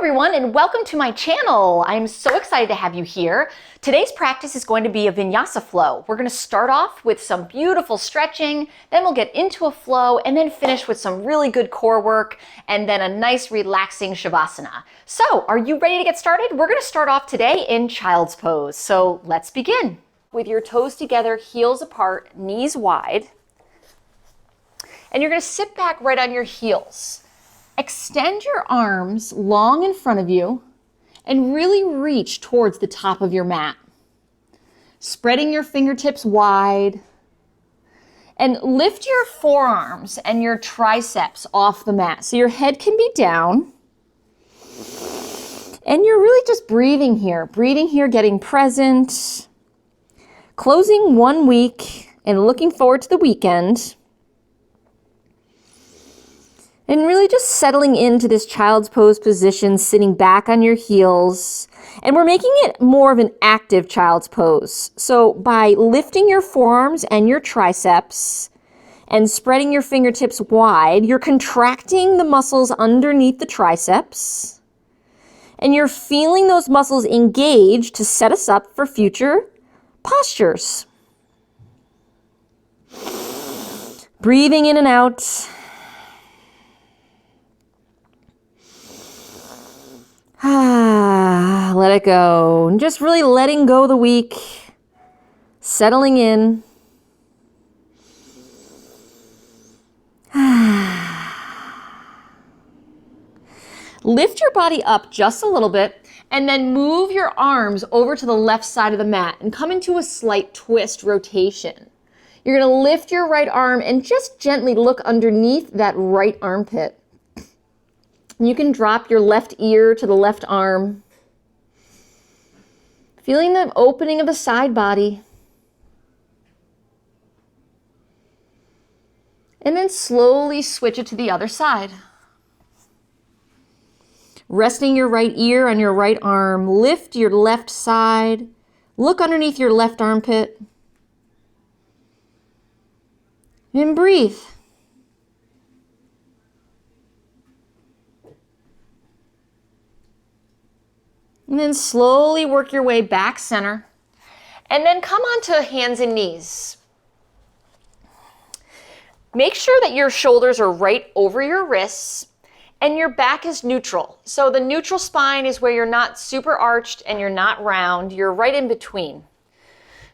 everyone, and welcome to my channel. I'm so excited to have you here. Today's practice is going to be a Vinyasa flow. We're going to start off with some beautiful stretching, then we'll get into a flow, and then finish with some really good core work, and then a nice relaxing Shavasana. So, are you ready to get started? We're going to start off today in Child's Pose. So, let's begin. With your toes together, heels apart, knees wide, and you're going to sit back right on your heels. Extend your arms long in front of you and really reach towards the top of your mat. Spreading your fingertips wide and lift your forearms and your triceps off the mat so your head can be down. And you're really just breathing here, getting present, closing 1 week and looking forward to the weekend. And really just settling into this child's pose position, sitting back on your heels. And we're making it more of an active child's pose. So by lifting your forearms and your triceps and spreading your fingertips wide, you're contracting the muscles underneath the triceps. And you're feeling those muscles engage to set us up for future postures. Breathing in and out. Let it go. And just really letting go the week, settling in. Lift your body up just a little bit and then move your arms over to the left side of the mat and come into a slight twist rotation. You're going to lift your right arm and just gently look underneath that right armpit. You can drop your left ear to the left arm, feeling the opening of the side body. And then slowly switch it to the other side. Resting your right ear on your right arm, lift your left side, look underneath your left armpit, and breathe. And then slowly work your way back center. And then come onto hands and knees. Make sure that your shoulders are right over your wrists and your back is neutral. So the neutral spine is where you're not super arched and you're not round. You're right in between.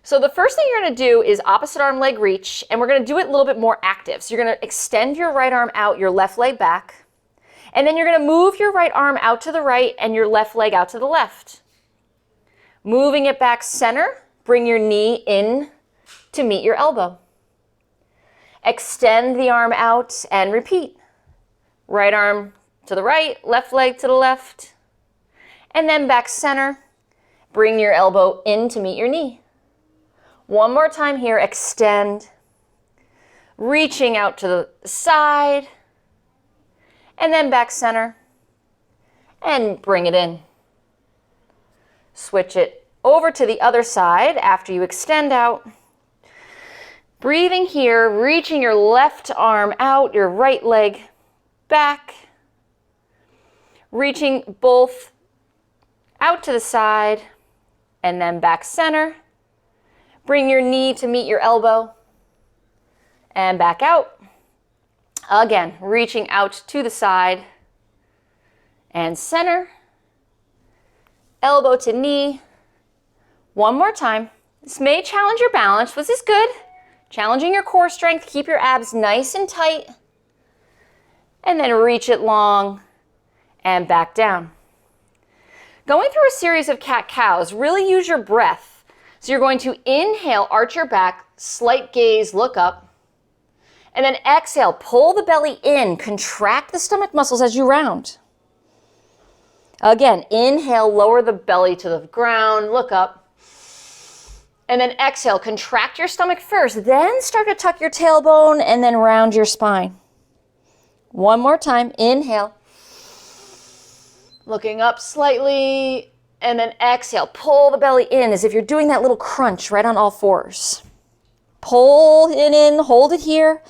So the first thing you're going to do is opposite arm leg reach, and we're going to do it a little bit more active. So you're going to extend your right arm out, your left leg back. And then you're going to move your right arm out to the right and your left leg out to the left. Moving it back center, bring your knee in to meet your elbow. Extend the arm out and repeat. Right arm to the right, left leg to the left. And then back center, bring your elbow in to meet your knee. One more time here, extend. Reaching out to the side. And then back center, and bring it in. Switch it over to the other side after you extend out. Breathing here, reaching your left arm out, your right leg back. Reaching both out to the side, and then back center. Bring your knee to meet your elbow, and back out. Again, reaching out to the side and center, elbow to knee. One more time. This may challenge your balance. This is good. Challenging your core strength. Keep your abs nice and tight. And then reach it long and back down. Going through a series of cat-cows, really use your breath. So you're going to inhale, arch your back, slight gaze, look up. And then exhale, pull the belly in, contract the stomach muscles as you round. Again, inhale, lower the belly to the ground, look up. And then exhale, contract your stomach first, then start to tuck your tailbone and then round your spine. One more time, inhale. Looking up slightly, and then exhale, pull the belly in as if you're doing that little crunch right on all fours. Pull it in, hold it here,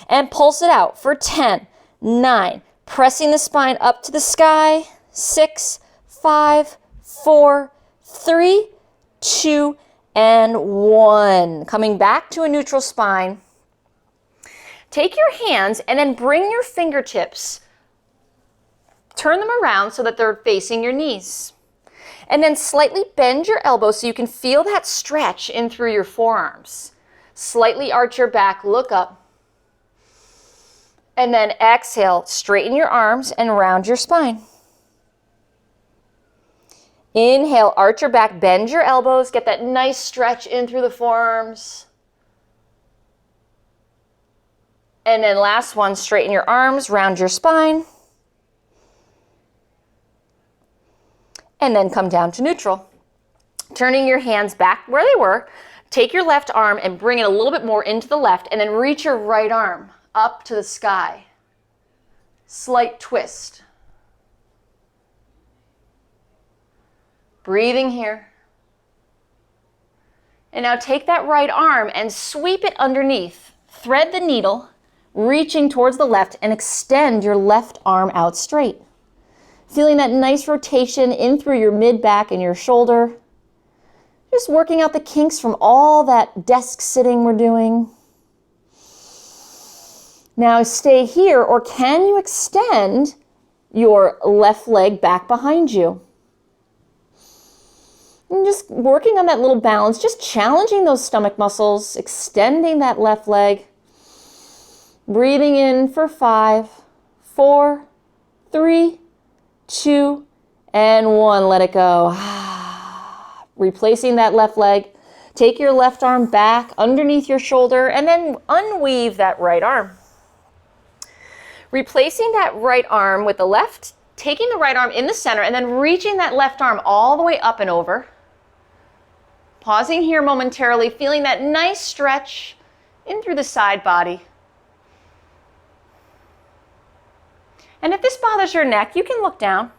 and pulse it out for 10, 9. Pressing the spine up to the sky, 6, 5, 4, 3, 2, and 1. Coming back to a neutral spine. Take your hands and then bring your fingertips, turn them around so that they're facing your knees. And then slightly bend your elbows so you can feel that stretch in through your forearms. Slightly arch your back, look up. And then exhale, straighten your arms and round your spine. Inhale, arch your back, bend your elbows, get that nice stretch in through the forearms. And then last one, straighten your arms, round your spine. And then come down to neutral. Turning your hands back where they were, take your left arm and bring it a little bit more into the left, and then reach your right arm up to the sky. Slight twist. Breathing here. And now take that right arm and sweep it underneath. Thread the needle, reaching towards the left, and extend your left arm out straight. Feeling that nice rotation in through your mid-back and your shoulder. Just working out the kinks from all that desk sitting we're doing. Now stay here, or can you extend your left leg back behind you? And just working on that little balance, just challenging those stomach muscles, extending that left leg. Breathing in for 5, 4, 3, 2, and 1. Let it go. Replacing that left leg. Take your left arm back underneath your shoulder and then unweave that right arm. Replacing that right arm with the left, taking the right arm in the center and then reaching that left arm all the way up and over. Pausing here momentarily, feeling that nice stretch in through the side body. And if this bothers your neck, you can look down.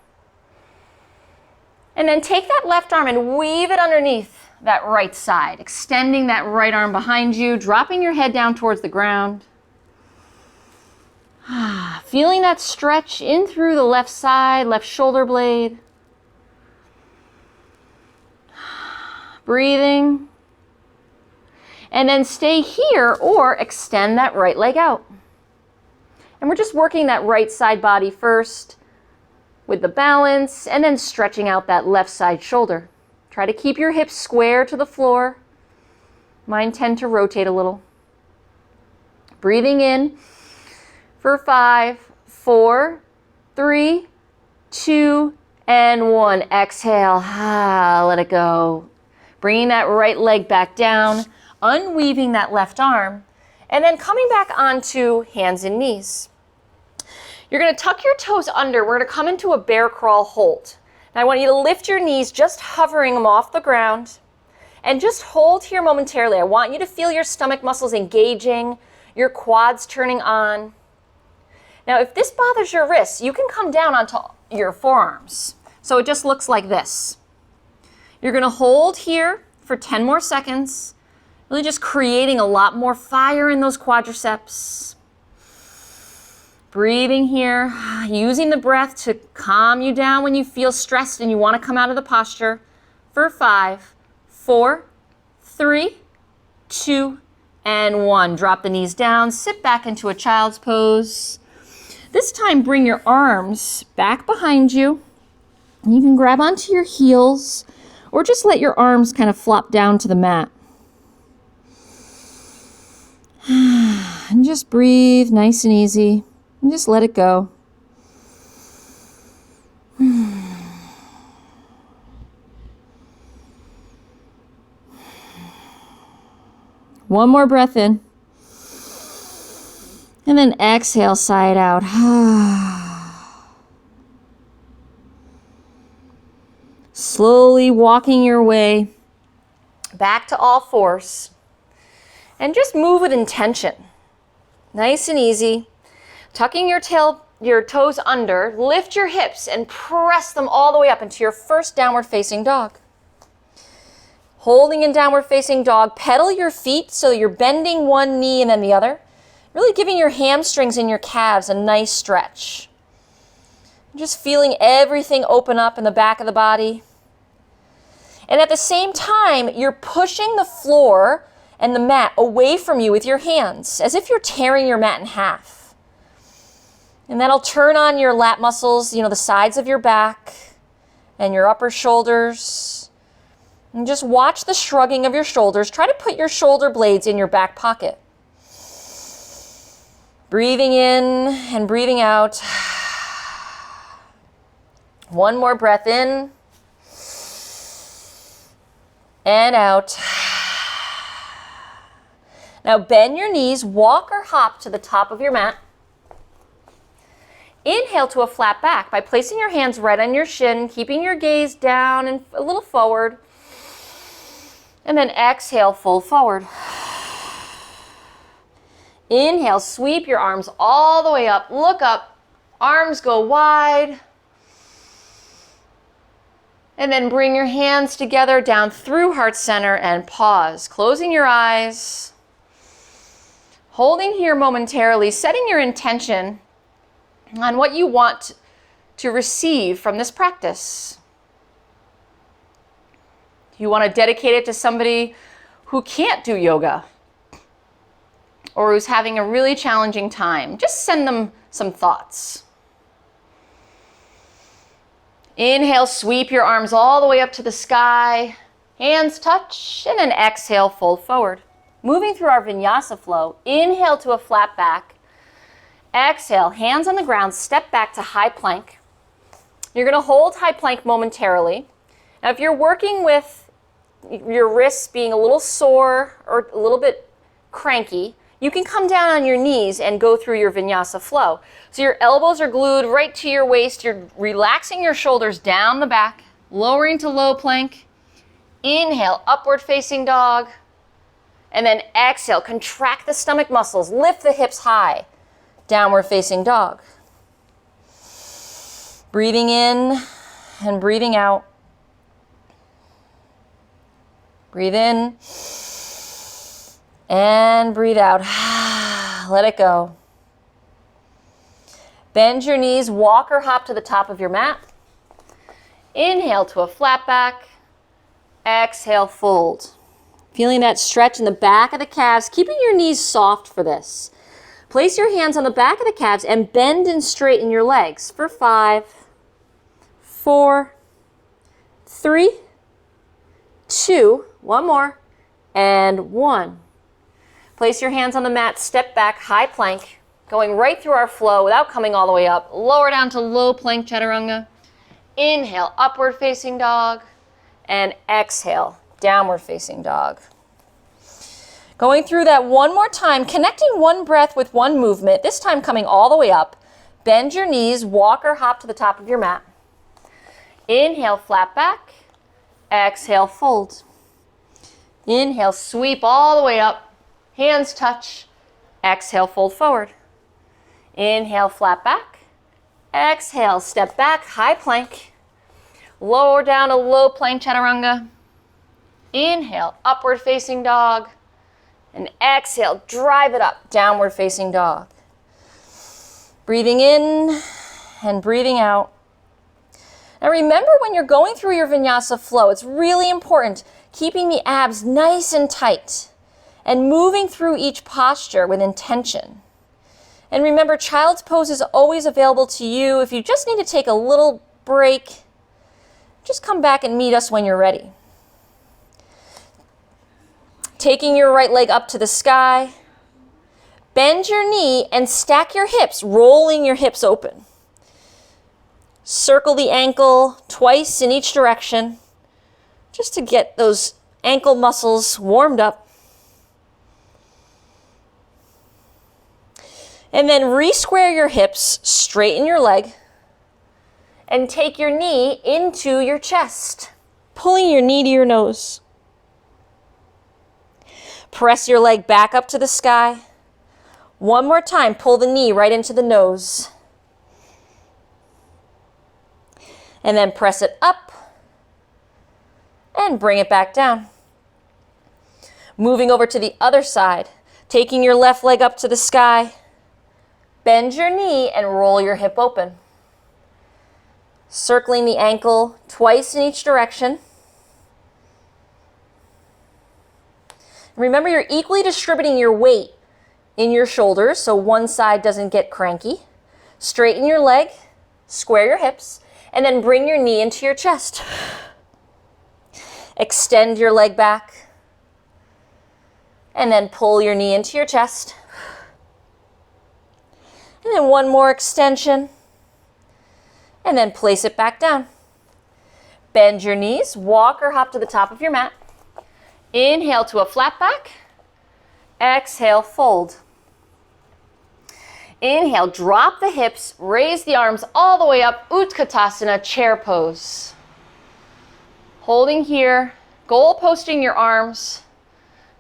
And then take that left arm and weave it underneath that right side, extending that right arm behind you, dropping your head down towards the ground. Feeling that stretch in through the left side, left shoulder blade. Breathing. And then stay here or extend that right leg out. And we're just working that right side body first with the balance and then stretching out that left side shoulder. Try to keep your hips square to the floor. Mine tend to rotate a little. Breathing in for 5, 4, 3, 2, and 1. Exhale. Let it go. Bringing that right leg back down, unweaving that left arm, and then coming back onto hands and knees. You're going to tuck your toes under. We're going to come into a bear crawl hold. Now I want you to lift your knees, just hovering them off the ground, and just hold here momentarily. I want you to feel your stomach muscles engaging, your quads turning on. Now if this bothers your wrists, you can come down onto your forearms. So it just looks like this. You're going to hold here for 10 more seconds, really just creating a lot more fire in those quadriceps. Breathing here, using the breath to calm you down when you feel stressed and you want to come out of the posture. For 5, 4, 3, 2, and 1. Drop the knees down, sit back into a child's pose. This time bring your arms back behind you. You can grab onto your heels or just let your arms kind of flop down to the mat. And just breathe nice and easy. And just let it go. One more breath in. And then exhale, sigh it out. Slowly walking your way back to all fours. And just move with intention. Nice and easy. Tucking your toes under, lift your hips and press them all the way up into your first downward facing dog. Holding in downward facing dog, pedal your feet so you're bending one knee and then the other. Really giving your hamstrings and your calves a nice stretch. Just feeling everything open up in the back of the body. And at the same time, you're pushing the floor and the mat away from you with your hands, as if you're tearing your mat in half. And that'll turn on your lat muscles, the sides of your back and your upper shoulders. And just watch the shrugging of your shoulders. Try to put your shoulder blades in your back pocket. Breathing in and breathing out. One more breath in and out. Now bend your knees, walk or hop to the top of your mat. Inhale to a flat back by placing your hands right on your shin, keeping your gaze down and a little forward. And then exhale, fold forward. Inhale, sweep your arms all the way up, look up, arms go wide. And then bring your hands together down through heart center and pause, closing your eyes. Holding here momentarily, setting your intention on what you want to receive from this practice. You want to dedicate it to somebody who can't do yoga or who's having a really challenging time. Just send them some thoughts. Inhale, sweep your arms all the way up to the sky. Hands touch, and then exhale, fold forward. Moving through our Vinyasa flow, inhale to a flat back. Exhale, hands on the ground, step back to high plank. You're going to hold high plank momentarily. Now, if you're working with your wrists being a little sore or a little bit cranky, you can come down on your knees and go through your Vinyasa flow. So your elbows are glued right to your waist. You're relaxing your shoulders down the back, lowering to low plank. Inhale, upward facing dog. And then exhale, contract the stomach muscles, lift the hips high, downward facing dog. Breathing in and breathing out. Breathe in and breathe out. Let it go. Bend your knees, walk or hop to the top of your mat. Inhale to a flat back. Exhale, fold. Feeling that stretch in the back of the calves, keeping your knees soft for this. Place your hands on the back of the calves and bend and straighten your legs for 5, 4, 3, 2, one more, and 1. Place your hands on the mat, step back, high plank, going right through our flow without coming all the way up. Lower down to low plank chaturanga. Inhale, upward facing dog, and exhale, downward facing dog. Going through that one more time, connecting one breath with one movement, this time coming all the way up. Bend your knees, walk or hop to the top of your mat. Inhale, flat back. Exhale, fold. Inhale, sweep all the way up. Hands touch. Exhale, fold forward. Inhale, flat back. Exhale, step back, high plank. Lower down to low plank chaturanga. Inhale, upward facing dog. And exhale, drive it up, downward facing dog. Breathing in and breathing out. Now remember, when you're going through your Vinyasa flow, it's really important keeping the abs nice and tight and moving through each posture with intention. And remember, child's pose is always available to you. If you just need to take a little break, just come back and meet us when you're ready. Taking your right leg up to the sky. Bend your knee and stack your hips, rolling your hips open. Circle the ankle twice in each direction, just to get those ankle muscles warmed up. And then re-square your hips, straighten your leg, and take your knee into your chest, pulling your knee to your nose. Press your leg back up to the sky. One more time, pull the knee right into the nose. And then press it up and bring it back down. Moving over to the other side, taking your left leg up to the sky. Bend your knee and roll your hip open. Circling the ankle twice in each direction. Remember, you're equally distributing your weight in your shoulders so one side doesn't get cranky. Straighten your leg, square your hips, and then bring your knee into your chest. Extend your leg back, and then pull your knee into your chest. And then one more extension, and then place it back down. Bend your knees, walk or hop to the top of your mat. Inhale to a flat back. Exhale, fold. Inhale, drop the hips, raise the arms all the way up, Utkatasana, chair pose. Holding here, goal posting your arms,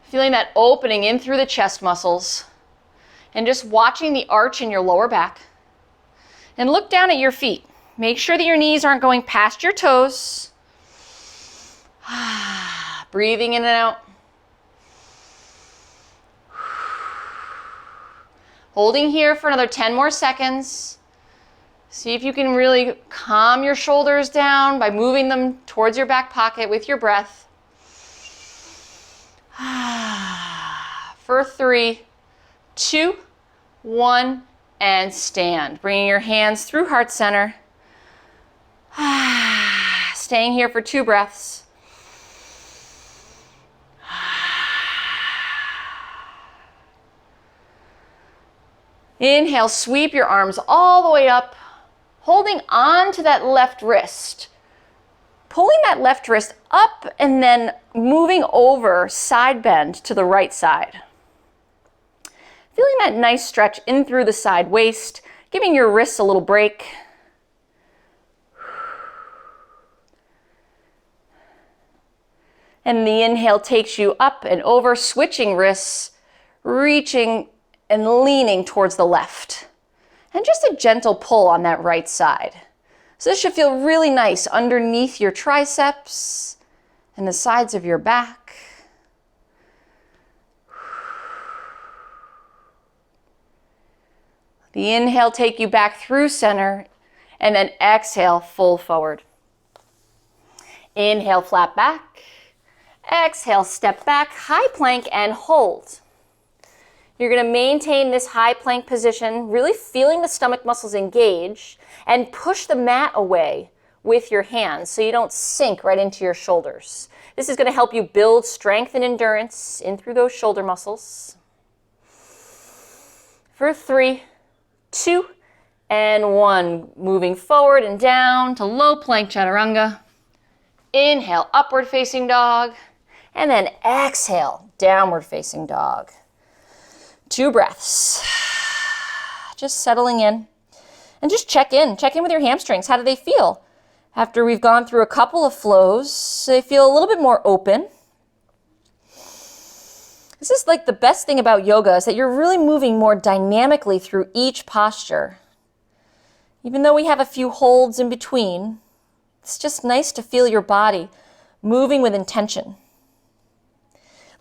feeling that opening in through the chest muscles, and just watching the arch in your lower back. And look down at your feet. Make sure that your knees aren't going past your toes. Breathing in and out. Holding here for another 10 more seconds. See if you can really calm your shoulders down by moving them towards your back pocket with your breath. For 3, 2, 1, and stand. Bringing your hands through heart center. Staying here for 2 breaths. Inhale, sweep your arms all the way up, holding on to that left wrist. Pulling that left wrist up and then moving over, side bend to the right side. Feeling that nice stretch in through the side waist, giving your wrists a little break. And the inhale takes you up and over, switching wrists, reaching and leaning towards the left. And just a gentle pull on that right side. So this should feel really nice underneath your triceps and the sides of your back. The inhale take you back through center, and then exhale, full forward. Inhale, flat back. Exhale, step back, high plank, and hold. You're going to maintain this high plank position, really feeling the stomach muscles engage, and push the mat away with your hands so you don't sink right into your shoulders. This is going to help you build strength and endurance in through those shoulder muscles. For 3, 2, and 1. Moving forward and down to low plank chaturanga. Inhale, upward facing dog, and then exhale, downward facing dog. 2 breaths. Just settling in. And just check in with your hamstrings. How do they feel? After we've gone through a couple of flows, they feel a little bit more open. This is like the best thing about yoga is that you're really moving more dynamically through each posture. Even though we have a few holds in between, it's just nice to feel your body moving with intention.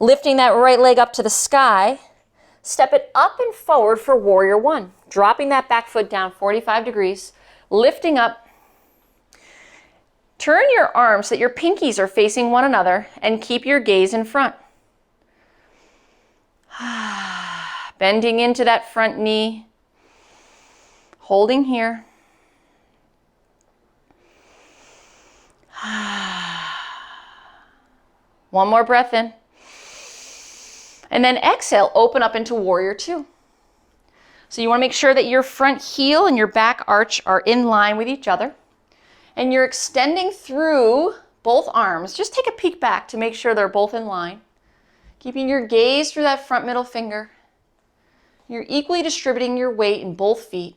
Lifting that right leg up to the sky, step it up and forward for warrior 1. Dropping that back foot down 45 degrees, lifting up. Turn your arms so that your pinkies are facing one another and keep your gaze in front. Bending into that front knee, holding here. One more breath in. And then exhale, open up into warrior 2. So you want to make sure that your front heel and your back arch are in line with each other. And you're extending through both arms. Just take a peek back to make sure they're both in line. Keeping your gaze through that front middle finger. You're equally distributing your weight in both feet.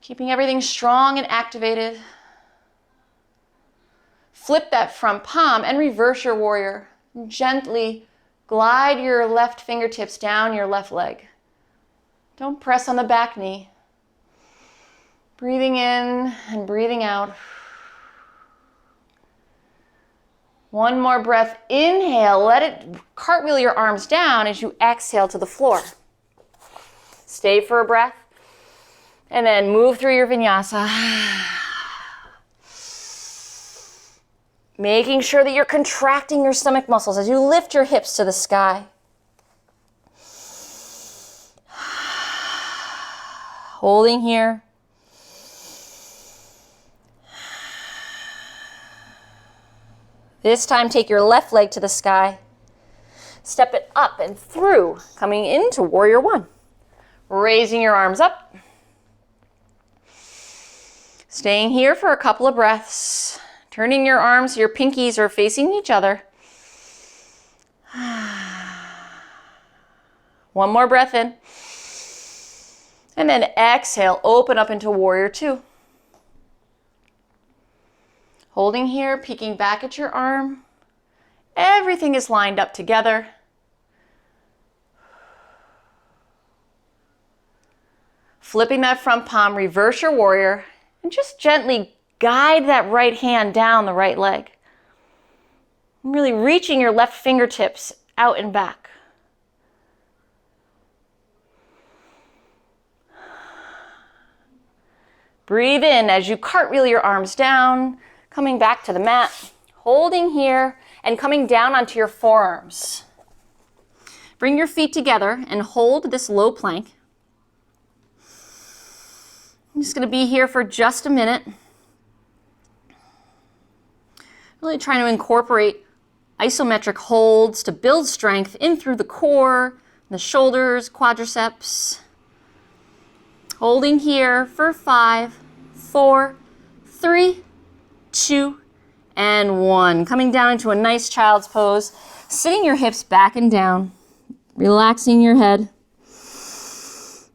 Keeping everything strong and activated. Flip that front palm and reverse your warrior. Gently glide your left fingertips down your left leg. Don't press on the back knee. Breathing in and breathing out. One more breath. Inhale. Let it cartwheel your arms down as you exhale to the floor. Stay for a breath. And then move through your vinyasa. Making sure that you're contracting your stomach muscles as you lift your hips to the sky. Holding here. This time, take your left leg to the sky. Step it up and through, coming into warrior one. Raising your arms up. Staying here for a couple of breaths. Turning your arms so your pinkies are facing each other. One more breath in. And then exhale, open up into warrior two. Holding here, peeking back at your arm. Everything is lined up together. Flipping that front palm, reverse your warrior, and just gently guide that right hand down the right leg. Really reaching your left fingertips out and back. Breathe in as you cartwheel your arms down, coming back to the mat, holding here and coming down onto your forearms. Bring your feet together and hold this low plank. I'm just going to be here for just a minute. Really trying to incorporate isometric holds to build strength in through the core, the shoulders, quadriceps. Holding here for 5, 4, 3, 2, and 1. Coming down into a nice child's pose. Sitting your hips back and down. Relaxing your head.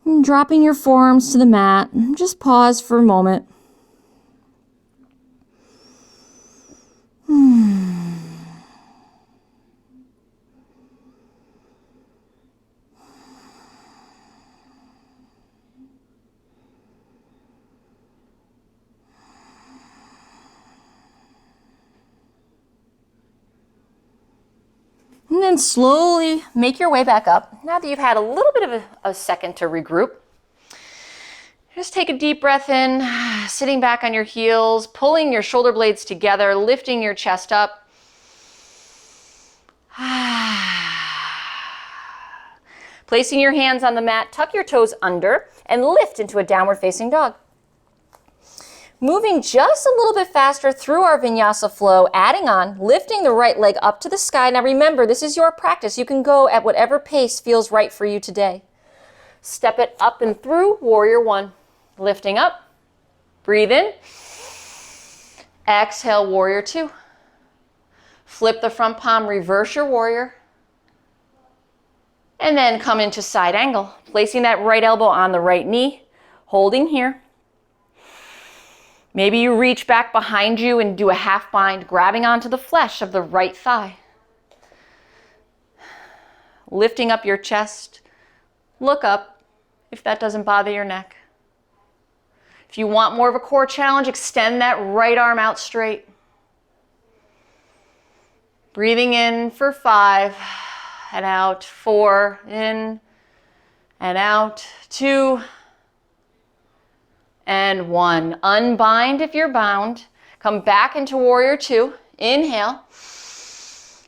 And dropping your forearms to the mat. Just pause for a moment. And then slowly make your way back up. Now that you've had a little bit of a second to regroup, just take a deep breath in, sitting back on your heels, pulling your shoulder blades together, lifting your chest up. Placing your hands on the mat, tuck your toes under, and lift into a downward facing dog. Moving just a little bit faster through our vinyasa flow, adding on, lifting the right leg up to the sky. Now remember, this is your practice. You can go at whatever pace feels right for you today. Step it up and through, warrior one. Lifting up, breathe in. Exhale, warrior two. Flip the front palm, reverse your warrior. And then come into side angle, placing that right elbow on the right knee, holding here. Maybe you reach back behind you and do a half bind, grabbing onto the flesh of the right thigh. Lifting up your chest, look up if that doesn't bother your neck. If you want more of a core challenge, extend that right arm out straight. Breathing in for 5 and out, 4, in and out, 2, and 1. Unbind if you're bound. Come back into warrior two. Inhale.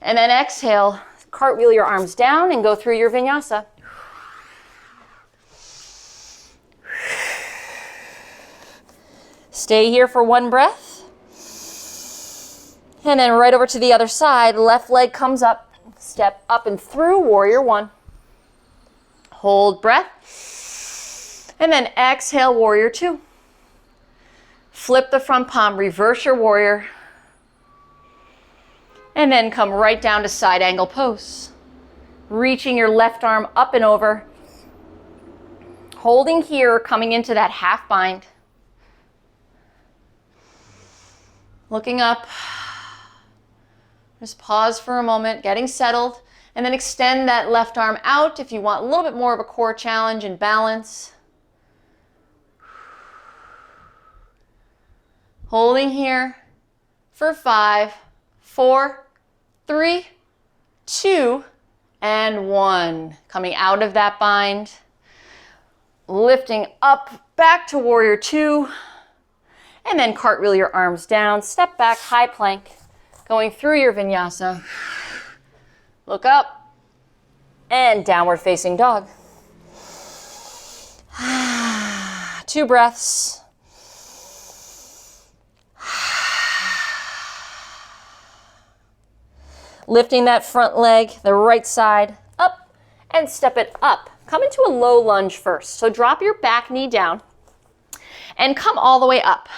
And then exhale. Cartwheel your arms down and go through your vinyasa. Stay here for one breath. And then right over to the other side. Left leg comes up. Step up and through warrior one. Hold breath. And then exhale, warrior two. Flip the front palm, reverse your warrior. And then come right down to side angle pose. Reaching your left arm up and over. Holding here, coming into that half bind. Looking up. Just pause for a moment, getting settled. And then extend that left arm out if you want a little bit more of a core challenge and balance. Holding here for 5, 4, 3, 2, and 1. Coming out of that bind. Lifting up back to warrior two, and then cartwheel your arms down, step back, high plank, going through your vinyasa. Look up, and downward facing dog. 2 breaths. Lifting that front leg, the right side, up, and step it up. Come into a low lunge first. So drop your back knee down and come all the way up.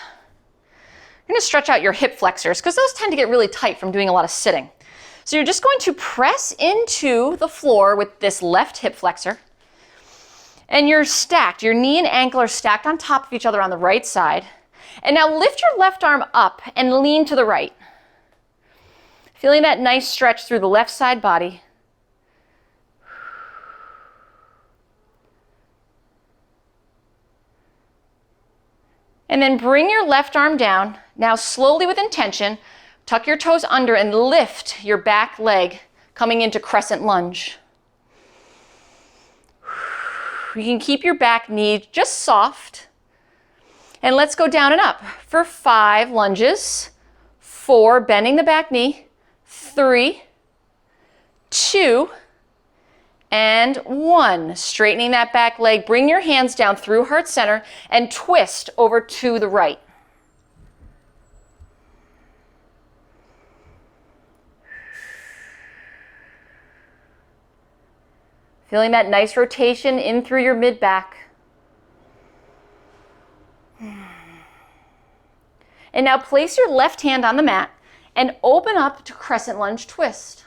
You're going to stretch out your hip flexors because those tend to get really tight from doing a lot of sitting. So you're just going to press into the floor with this left hip flexor. And you're stacked. Your knee and ankle are stacked on top of each other on the right side. And now lift your left arm up and lean to the right. Feeling that nice stretch through the left side body. And then bring your left arm down. Now slowly with intention, tuck your toes under and lift your back leg coming into crescent lunge. You can keep your back knee just soft. And let's go down and up for 5 lunges. 4, bending the back knee. 3, 2, and 1. Straightening that back leg. Bring your hands down through heart center and twist over to the right. Feeling that nice rotation in through your mid-back. And now place your left hand on the mat and open up to crescent lunge twist.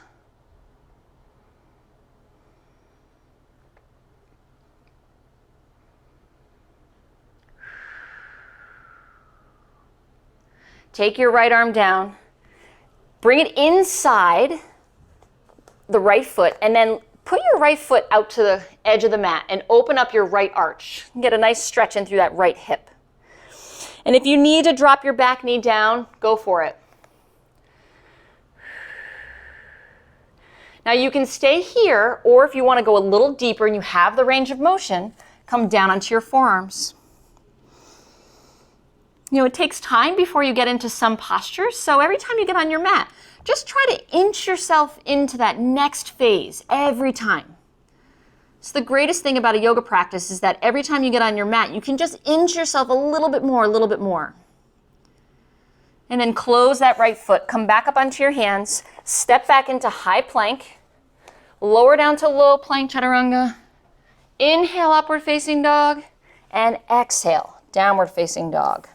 Take your right arm down, bring it inside the right foot, and then put your right foot out to the edge of the mat and open up your right arch. Get a nice stretch in through that right hip. And if you need to drop your back knee down, go for it. Now you can stay here, or if you want to go a little deeper and you have the range of motion, come down onto your forearms. You know, it takes time before you get into some postures, so every time you get on your mat, just try to inch yourself into that next phase every time. So the greatest thing about a yoga practice is that every time you get on your mat, you can just inch yourself a little bit more, a little bit more. And then close that right foot, come back up onto your hands, step back into high plank, lower down to low plank chaturanga, inhale upward facing dog, and exhale downward facing dog.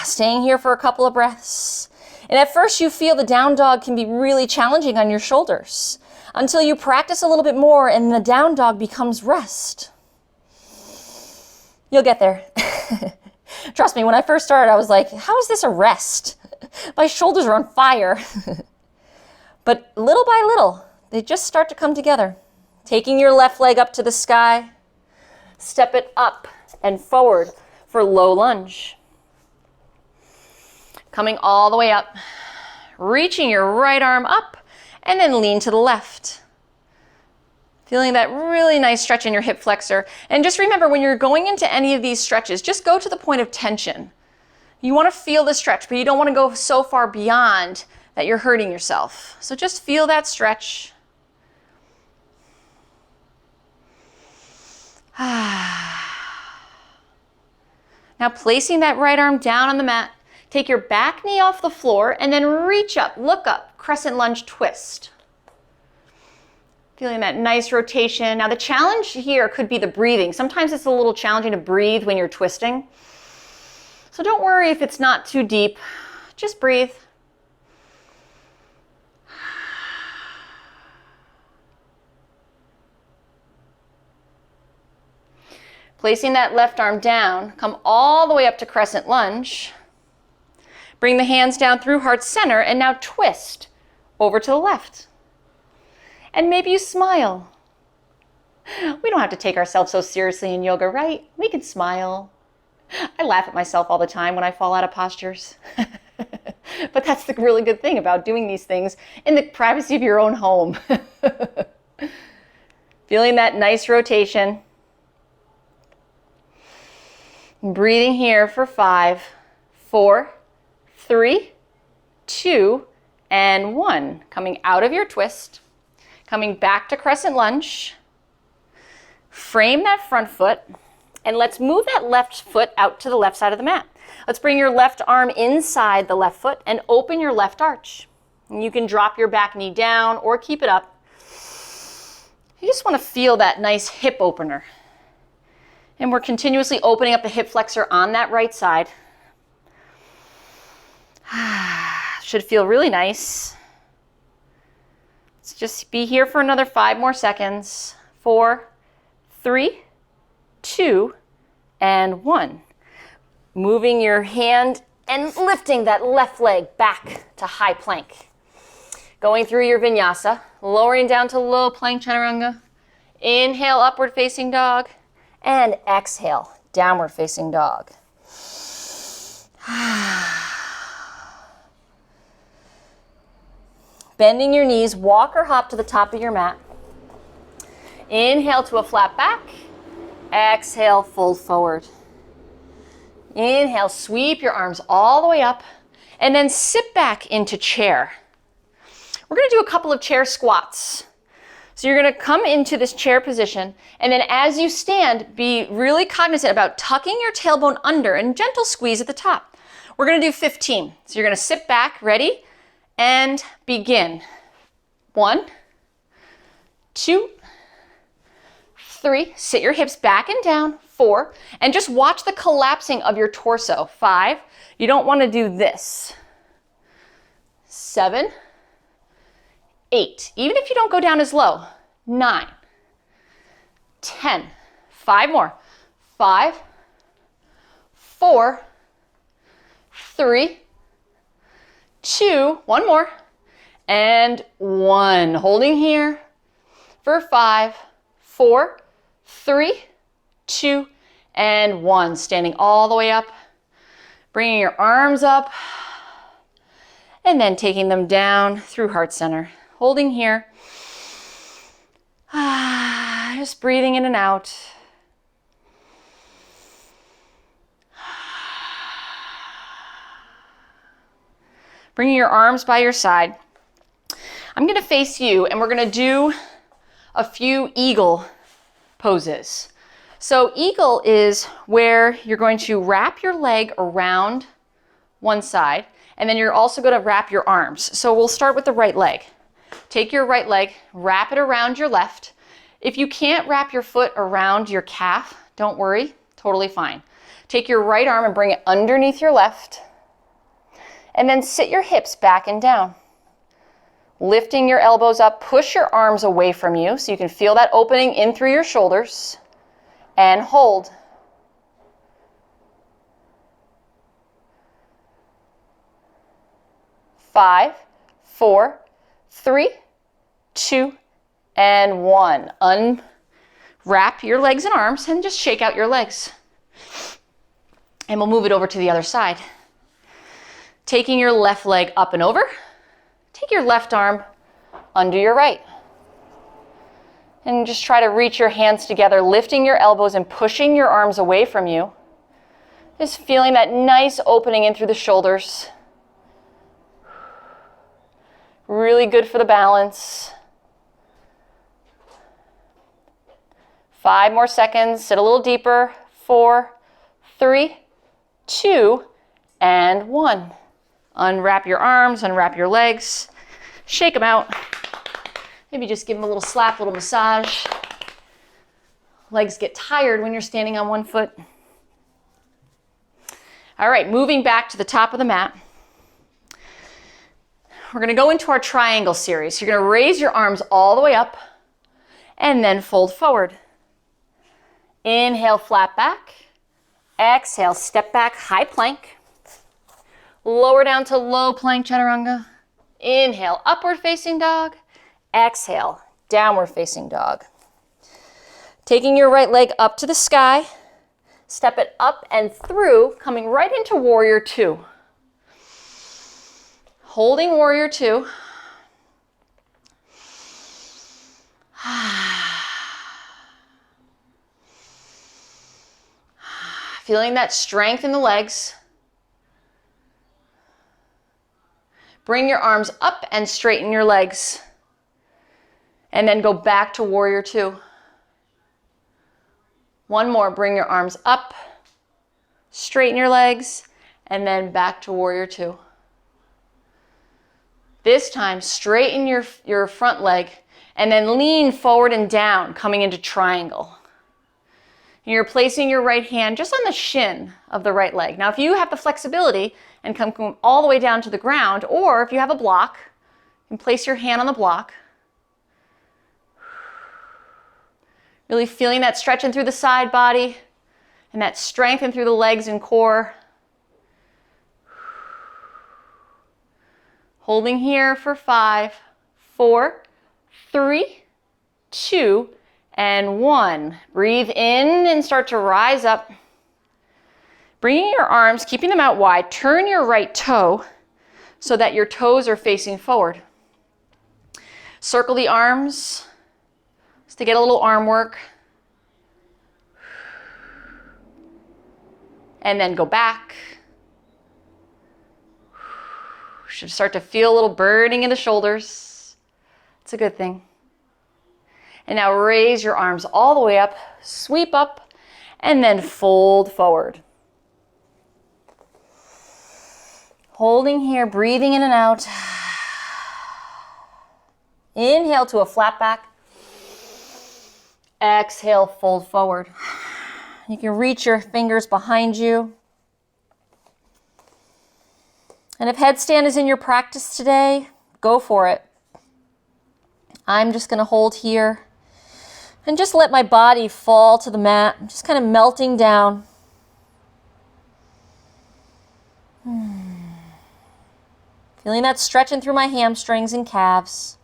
Staying here for a couple of breaths. And at first you feel the down dog can be really challenging on your shoulders until you practice a little bit more and the down dog becomes rest. You'll get there. Trust me, when I first started, I was like, how is this a rest? My shoulders are on fire. But little by little, they just start to come together. Taking your left leg up to the sky, step it up and forward for low lunge. Coming all the way up, reaching your right arm up, and then lean to the left. Feeling that really nice stretch in your hip flexor. And just remember, when you're going into any of these stretches, just go to the point of tension. You want to feel the stretch, but you don't want to go so far beyond that you're hurting yourself. So just feel that stretch. Now placing that right arm down on the mat, take your back knee off the floor and then reach up, look up, crescent lunge twist. Feeling that nice rotation. Now the challenge here could be the breathing. Sometimes it's a little challenging to breathe when you're twisting. So don't worry if it's not too deep. Just breathe. Placing that left arm down, come all the way up to crescent lunge. Bring the hands down through heart center and now twist over to the left. And maybe you smile. We don't have to take ourselves so seriously in yoga, right? We can smile. I laugh at myself all the time when I fall out of postures. But that's the really good thing about doing these things in the privacy of your own home. Feeling that nice rotation. Breathing here for 5, 4, 3, 2, and 1. Coming out of your twist, coming back to crescent lunge. Frame that front foot, and let's move that left foot out to the left side of the mat. Let's bring your left arm inside the left foot and open your left arch. And you can drop your back knee down or keep it up. You just want to feel that nice hip opener. And we're continuously opening up the hip flexor on that right side. Should feel really nice. Let's just be here for another 5 more seconds. 4, 3, 2, and 1. Moving your hand and lifting that left leg back to high plank. Going through your vinyasa, lowering down to low plank chaturanga. Inhale, upward facing dog. And exhale, downward facing dog. Bending your knees, walk or hop to the top of your mat. Inhale to a flat back. Exhale, fold forward. Inhale, sweep your arms all the way up, and then sit back into chair. We're going to do a couple of chair squats. So you're going to come into this chair position, and then as you stand, be really cognizant about tucking your tailbone under and gentle squeeze at the top. We're going to do 15. So you're going to sit back, ready, and begin. 1, 2, 3. Sit your hips back and down. 4. And just watch the collapsing of your torso. 5. You don't want to do this. 7. 8. Even if you don't go down as low. 9. 10. 5 more. 5. 4. 3. 2. 1 more. And 1. Holding here for 5, 4, 3, 2, and 1. Standing all the way up. Bringing your arms up. And then taking them down through heart center. Holding here. Just breathing in and out. Bringing your arms by your side. I'm going to face you, and we're going to do a few eagle poses. So eagle is where you're going to wrap your leg around one side, and then you're also going to wrap your arms. So we'll start with the right leg. Take your right leg, wrap it around your left. If you can't wrap your foot around your calf, don't worry, totally fine. Take your right arm and bring it underneath your left, and then sit your hips back and down. Lifting your elbows up, push your arms away from you so you can feel that opening in through your shoulders, and hold. 5, 4, 3, 2, and 1. Unwrap your legs and arms and just shake out your legs. And we'll move it over to the other side. Taking your left leg up and over. Take your left arm under your right. And just try to reach your hands together, lifting your elbows and pushing your arms away from you. Just feeling that nice opening in through the shoulders. Really good for the balance. 5 more seconds. Sit a little deeper. 4, 3, 2, and 1. Unwrap your arms, unwrap your legs. Shake them out. Maybe just give them a little slap, a little massage. Legs get tired when you're standing on one foot. All right, moving back to the top of the mat. We're going to go into our triangle series. You're going to raise your arms all the way up and then fold forward. Inhale, flat back. Exhale, step back, high plank. Lower down to low plank chaturanga. Inhale, upward facing dog. Exhale, downward facing dog. Taking your right leg up to the sky. Step it up and through, coming right into warrior 2. Holding warrior 2. Feeling that strength in the legs. Bring your arms up and straighten your legs. And then go back to warrior two. One more, bring your arms up, straighten your legs, and then back to warrior two. This time, straighten your front leg, and then lean forward and down, coming into triangle. And you're placing your right hand just on the shin of the right leg. Now, if you have the flexibility and come all the way down to the ground, or if you have a block, you can place your hand on the block. Really feeling that stretching through the side body and that strengthen through the legs and core. Holding here for 5, 4, 3, 2, and 1. Breathe in and start to rise up. Bringing your arms, keeping them out wide, turn your right toe so that your toes are facing forward. Circle the arms just to get a little arm work. And then go back. Should start to feel a little burning in the shoulders. It's a good thing. And now raise your arms all the way up, sweep up, and then fold forward. Holding here, breathing in and out. Inhale to a flat back. Exhale, fold forward. You can reach your fingers behind you. And if headstand is in your practice today, go for it. I'm just going to hold here and just let my body fall to the mat. I'm just kind of melting down. Feeling that stretching through my hamstrings and calves.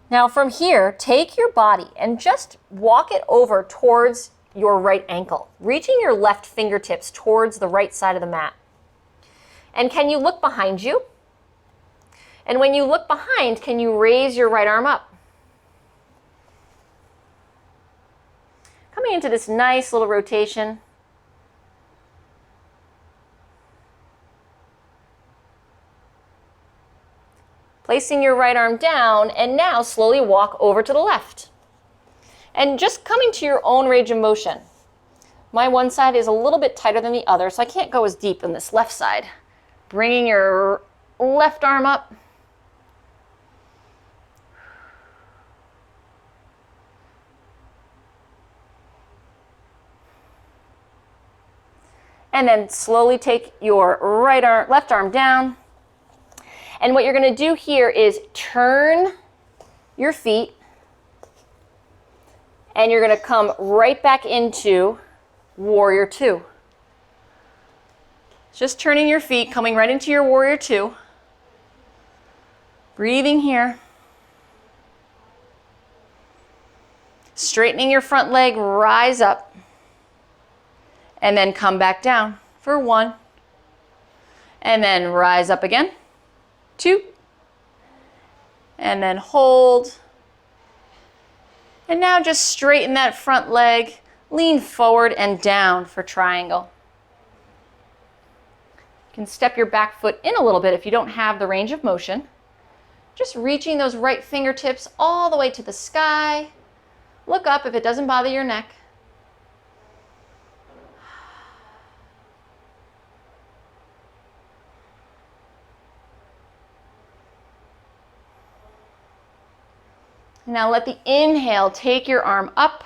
Now from here, take your body and just walk it over towards your right ankle, reaching your left fingertips towards the right side of the mat. And can you look behind you? And when you look behind, can you raise your right arm up? Coming into this nice little rotation. Placing your right arm down, and now slowly walk over to the left. And just coming to your own range of motion. My one side is a little bit tighter than the other, so I can't go as deep on this left side. Bringing your left arm up. And then slowly take your left arm down. And what you're going to do here is turn your feet, and you're going to come right back into warrior two. Just turning your feet, coming right into your warrior two. Breathing here. Straightening your front leg, rise up. And then come back down for 1. And then rise up again. 2, and then hold. And now just straighten that front leg, lean forward and down for triangle. You can step your back foot in a little bit if you don't have the range of motion. Just reaching those right fingertips all the way to the sky. Look up if it doesn't bother your neck. Now let the inhale take your arm up.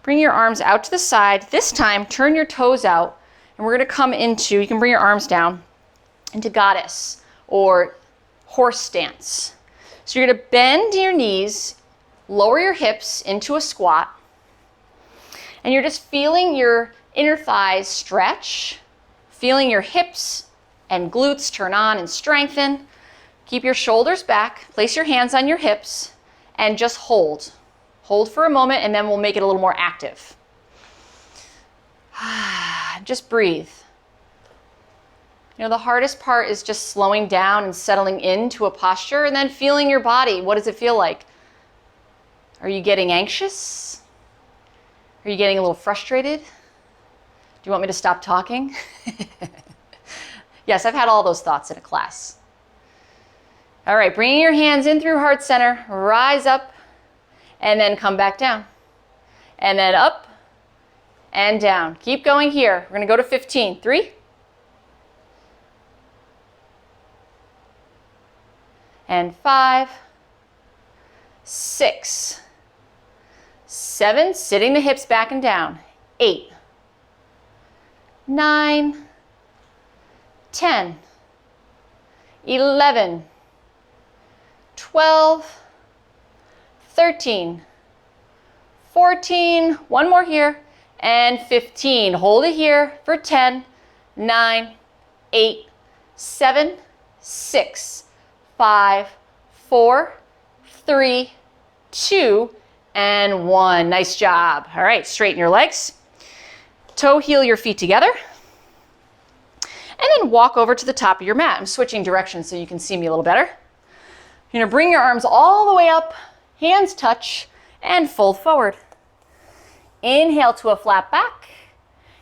Bring your arms out to the side. This time, turn your toes out. And we're going to come into, you can bring your arms down, into goddess or horse stance. So you're going to bend your knees, lower your hips into a squat. And you're just feeling your inner thighs stretch, feeling your hips and glutes turn on and strengthen. Keep your shoulders back, place your hands on your hips, and just hold. Hold for a moment, and then we'll make it a little more active. Just breathe. You know, the hardest part is just slowing down and settling into a posture and then feeling your body. What does it feel like? Are you getting anxious? Are you getting a little frustrated? Do you want me to stop talking? Yes, I've had all those thoughts in a class. All right, bringing your hands in through heart center, rise up, and then come back down. And then up and down. Keep going here. We're going to go to 15. 3. And 5. 6. 7. Sitting the hips back and down. 8. 9. 10. 11. 12. 13. 14. One more here. And 15. Hold it here for 10. 9. 8. 7. 6. 5. 4. 3. 2. And 1. Nice job. All right, straighten your legs. Toe heel your feet together. And then walk over to the top of your mat. I'm switching directions so you can see me a little better. You're going to bring your arms all the way up, hands touch, and fold forward. Inhale to a flat back.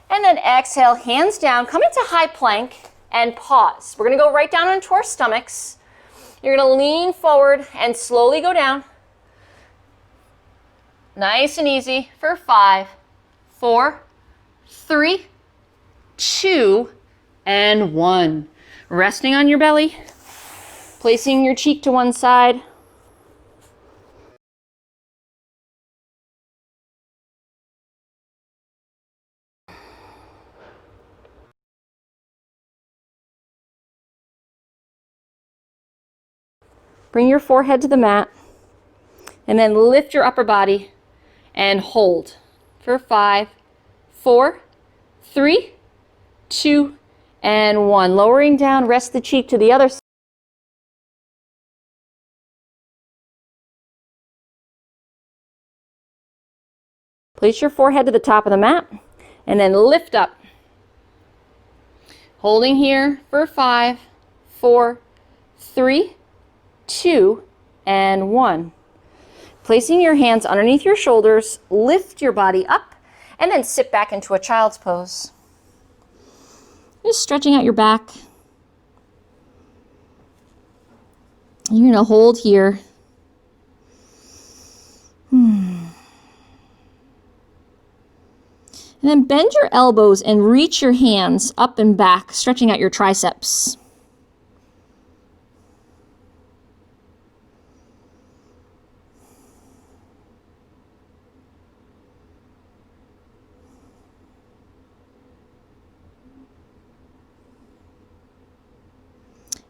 And then exhale, hands down, come into high plank and pause. We're going to go right down into our stomachs. You're going to lean forward and slowly go down. Nice and easy for 5, 4, 3, 2, and 1. Resting on your belly, placing your cheek to one side. Bring your forehead to the mat, and then lift your upper body and hold for 5, 4, 3, 2, and 1. Lowering down, rest the cheek to the other side. Place your forehead to the top of the mat and then lift up. Holding here for 5, 4, 3, 2, and 1. Placing your hands underneath your shoulders, lift your body up, and then sit back into a child's pose. Just stretching out your back. You're going to hold here. And then bend your elbows and reach your hands up and back, stretching out your triceps.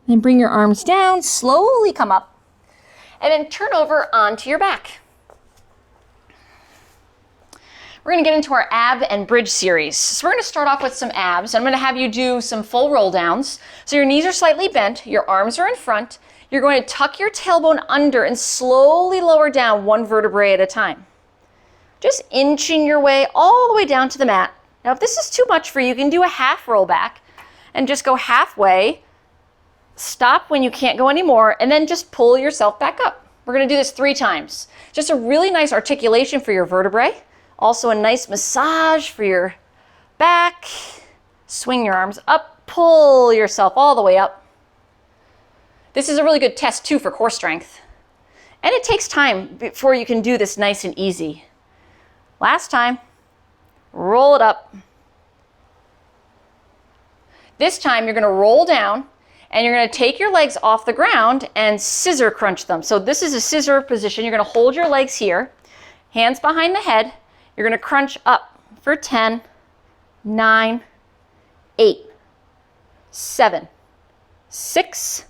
Then bring your arms down, slowly come up, and then turn over onto your back. We're going to get into our ab and bridge series. So we're going to start off with some abs. I'm going to have you do some full roll downs. So your knees are slightly bent, your arms are in front. You're going to tuck your tailbone under and slowly lower down one vertebrae at a time. Just inching your way all the way down to the mat. Now if this is too much for you, you can do a half roll back and just go halfway. Stop when you can't go anymore, and then just pull yourself back up. We're going to do this 3 times. Just a really nice articulation for your vertebrae. Also a nice massage for your back. Swing your arms up, pull yourself all the way up. This is a really good test too for core strength. And it takes time before you can do this nice and easy. Last time, roll it up. This time you're going to roll down, and you're going to take your legs off the ground and scissor crunch them. So this is a scissor position. You're going to hold your legs here, hands behind the head. You're going to crunch up for 10, 9, 8, 7, 6,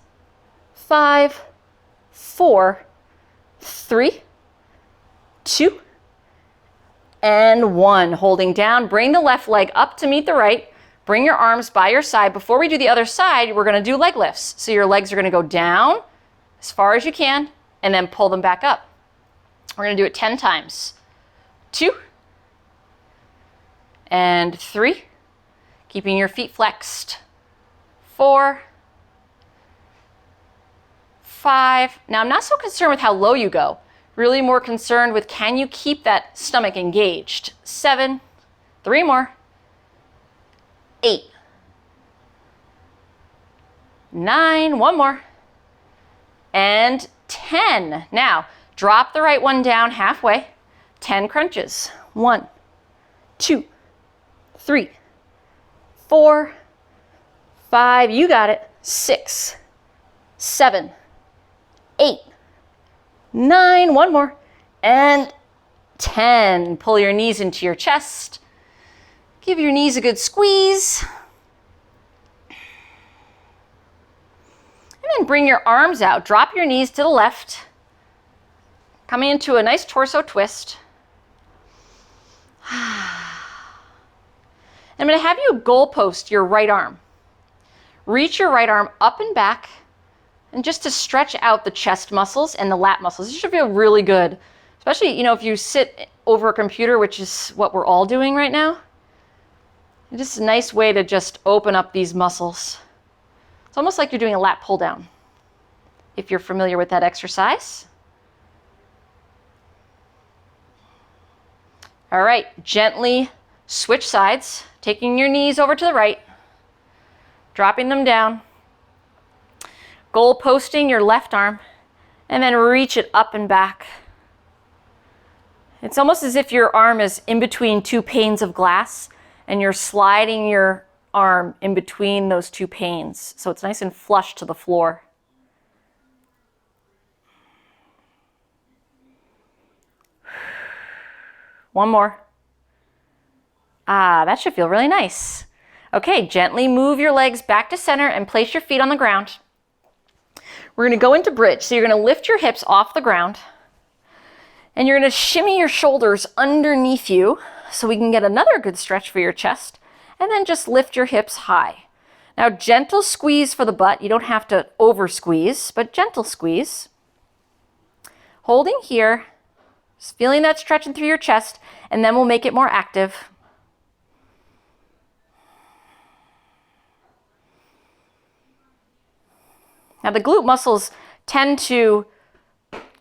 5, 4, 3, 2, and 1. Holding down, bring the left leg up to meet the right. Bring your arms by your side. Before we do the other side, we're going to do leg lifts. So your legs are going to go down as far as you can and then pull them back up. We're going to do it 10 times. 2 and 3. Keeping your feet flexed. 4, 5. Now I'm not so concerned with how low you go. Really more concerned with, can you keep that stomach engaged? 7, 3 more, 8, 9, 1 more, and 10. Now drop the right one down halfway. 10 crunches. 1, 2, 3, 4, 5. You got it. 6, 7, 8, 9. 1 more, and 10. Pull your knees into your chest. Give your knees a good squeeze. And then bring your arms out. Drop your knees to the left. Coming into a nice torso twist. I'm going to have you goalpost your right arm. Reach your right arm up and back, and just to stretch out the chest muscles and the lat muscles. This should feel really good, especially, if you sit over a computer, which is what we're all doing right now. It's just a nice way to just open up these muscles. It's almost like you're doing a lat pull down, if you're familiar with that exercise. All right, gently switch sides, taking your knees over to the right, dropping them down, goal posting your left arm, and then reach it up and back. It's almost as if your arm is in between two panes of glass and you're sliding your arm in between those two panes, so it's nice and flush to the floor. One more. That should feel really nice. Okay, gently move your legs back to center and place your feet on the ground. We're going to go into bridge. So you're going to lift your hips off the ground, and you're going to shimmy your shoulders underneath you so we can get another good stretch for your chest, and then just lift your hips high. Now, gentle squeeze for the butt. You don't have to over squeeze, but gentle squeeze. Holding here, just feeling that stretching through your chest, and then we'll make it more active. Now, the glute muscles tend to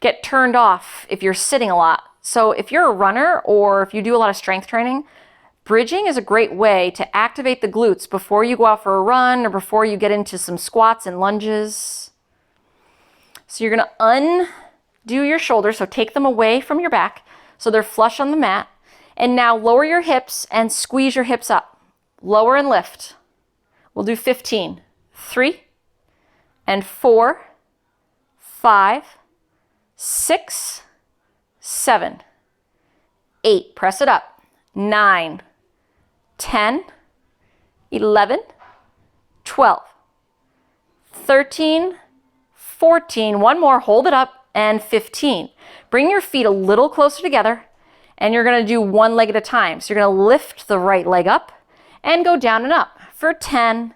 get turned off if you're sitting a lot. So if you're a runner or if you do a lot of strength training, bridging is a great way to activate the glutes before you go out for a run or before you get into some squats and lunges. So you're going to undo your shoulders, so take them away from your back so they're flush on the mat. And now lower your hips and squeeze your hips up. Lower and lift. We'll do 15. 3 and 4, 5, 6, 7, 8. Press it up. 9, 10, 11, 12, 13, 14. One more. Hold it up. And 15. Bring your feet a little closer together, and you're going to do one leg at a time. So you're going to lift the right leg up and go down and up for 10,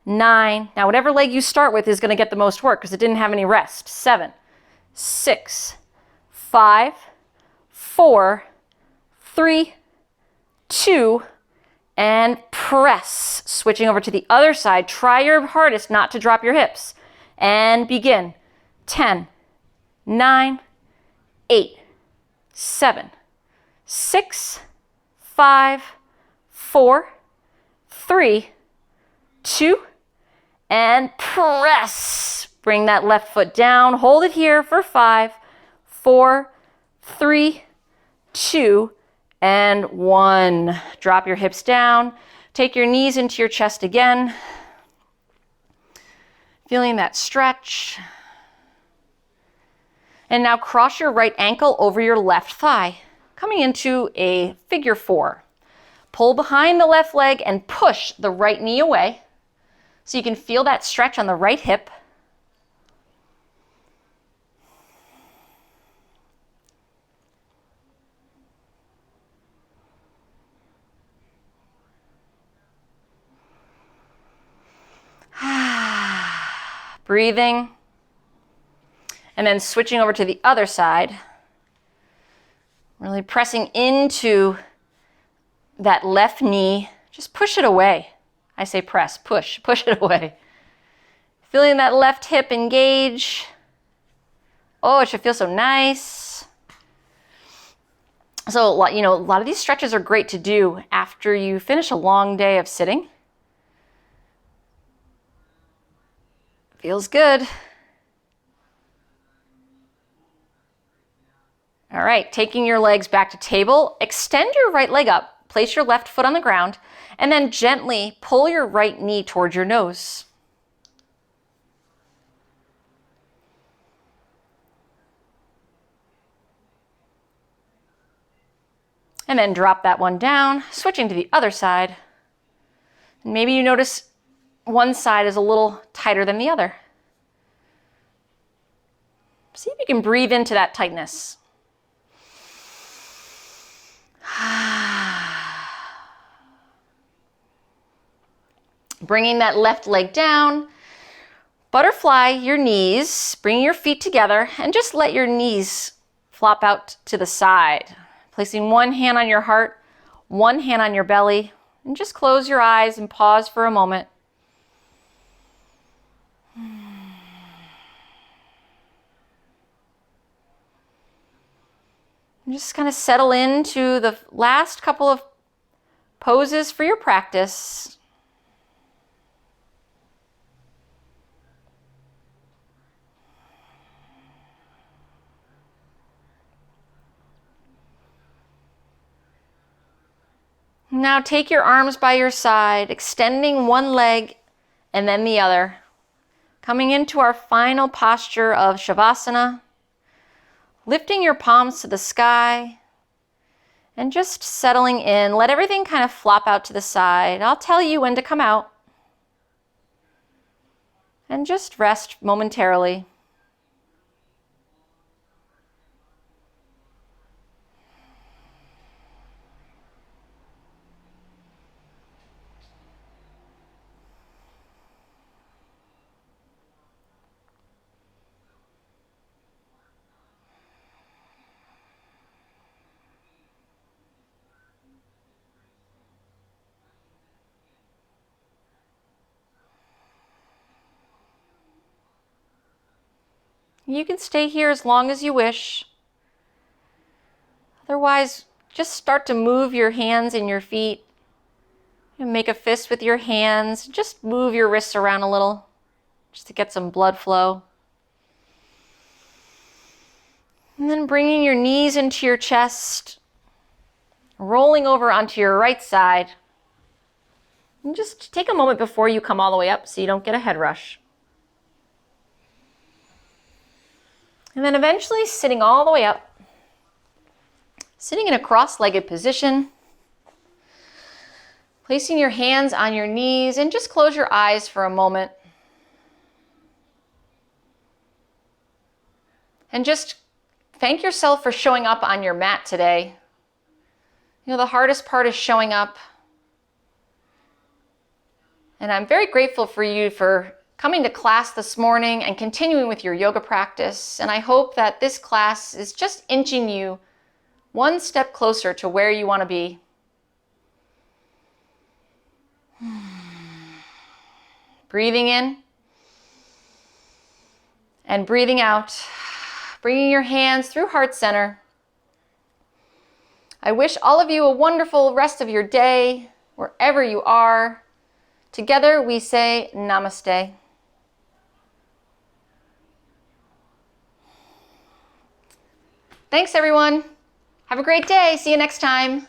9. Now, whatever leg you start with is going to get the most work because it didn't have any rest. 7, 6, 5, 4, 3, 2, and press. Switching over to the other side. Try your hardest not to drop your hips. And begin. 10, 9, 8, 7, 6, 5, 4, 3, 2, and press. Bring that left foot down. Hold it here for 5, 4, 3, 2, and 1. Drop your hips down. Take your knees into your chest again. Feeling that stretch. And now cross your right ankle over your left thigh, coming into a figure 4. Pull behind the left leg and push the right knee away so you can feel that stretch on the right hip. Breathing. And then switching over to the other side, really pressing into that left knee. Just push it away. I say press, push it away. Feeling that left hip engage. Oh, it should feel so nice. So, a lot of these stretches are great to do after you finish a long day of sitting. Feels good. All right, taking your legs back to table, extend your right leg up, place your left foot on the ground, and then gently pull your right knee towards your nose. And then drop that one down, switching to the other side. And maybe you notice one side is a little tighter than the other. See if you can breathe into that tightness. Bringing that left leg down. Butterfly your knees, bring your feet together, and just let your knees flop out to the side. Placing one hand on your heart, one hand on your belly, and just close your eyes and pause for a moment. And just kind of settle into the last couple of poses for your practice. Now take your arms by your side, extending one leg and then the other. Coming into our final posture of Shavasana. Lifting your palms to the sky and just settling in. Let everything kind of flop out to the side. I'll tell you when to come out. And just rest momentarily. You can stay here as long as you wish. Otherwise, just start to move your hands and your feet. Make a fist with your hands. Just move your wrists around a little, just to get some blood flow. And then bringing your knees into your chest, rolling over onto your right side. And just take a moment before you come all the way up so you don't get a head rush. And then eventually sitting all the way up, sitting in a cross-legged position, placing your hands on your knees and just close your eyes for a moment. And just thank yourself for showing up on your mat today. The hardest part is showing up. And I'm very grateful for you for coming to class this morning and continuing with your yoga practice. And I hope that this class is just inching you one step closer to where you want to be. Breathing in and breathing out. Bringing your hands through heart center. I wish all of you a wonderful rest of your day, wherever you are. Together we say namaste. Thanks everyone. Have a great day. See you next time.